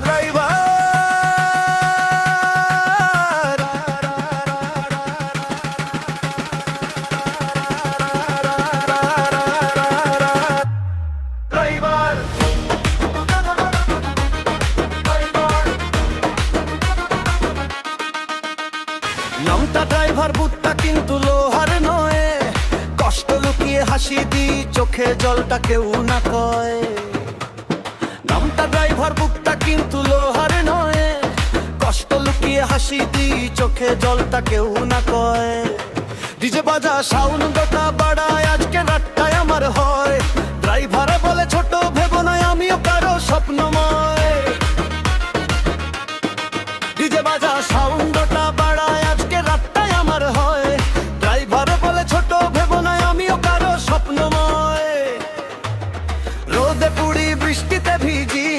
Driver driver নামটা driver বুটটা কিন্তু লোহার নয়, কষ্ট লুকিয়ে হাসি দি চোখে জলটা কেউ না কয়। নামটা ড্রাইভার বুটটা কিন্তু লোহার নয়, কষ্ট লুকিয়ে হাসি দি চোখে জলটা কেউ না কয়। ডিজে বাজা সাউন্ডটা বাড়ায় আজকে রাতটায় আমার হয়, ড্রাইভার বলে ছোট ভেবো নয় আমিও কারো স্বপ্নময়। ডিজে বাজা সাউন্ডটা বাড়ায় আজকে রাতটায় আমার হয়, ড্রাইভার বলে ছোট ভেবো নয় আমিও কারো স্বপ্নময়। রোদে পুড়ি বৃষ্টিতে ভিজি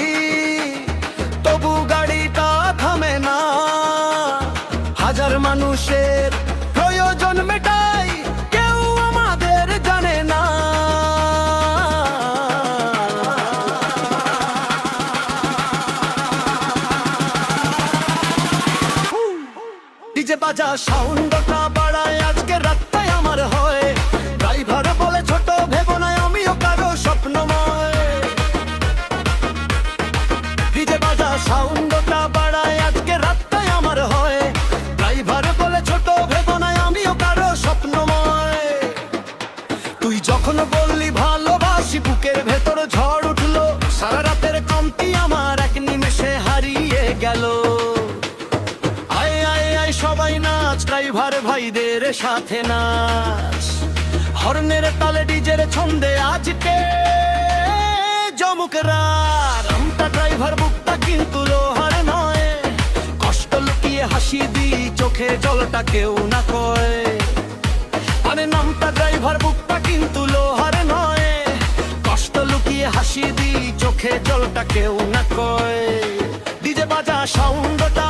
তবু গাড়িটা থামে না, হাজার মানুষের প্রয়োজন মেটাই কেউ আমাদের জানে না। ডিজে বাজা সাউন্ডটা বাড়ায় আজকে রাতটাই আমার হয়, ড্রাইভার বলে ছোট ভেবো না আমিও কারো স্বপ্নময়। ডিজে বাজা সাউন্ডটা বাড়ায় আজকে রাতটাই আমার হয়, ড্রাইভার বলে ছোট ভেবো না আমিও কারো স্বপ্নময়। তুই যখন বললি ভালোবাসি বুকের ভেতর ঝড় উঠলো, সারা রাতের কমতি আমার এক নিমেষে হারিয়ে গেল। সবাই নাচ, ড্রাইভার ভাইদের সাথে নাচ, হর্নের তালে ডিজের ছন্দে আজকে জমুক রাত। নামটা ড্রাইভার বুকটা কিন্তু লোহার নয়, কষ্ট লুকিয়ে হাসি দি চোখে জলটা কেউ না কয়। আরে নামটা ড্রাইভার বুকটা কিন্তু লোহার নয়, কষ্ট লুকিয়ে হাসি দি চোখে জলটা কেউ না কয়। ডিজে বাজা সাউন্ডটা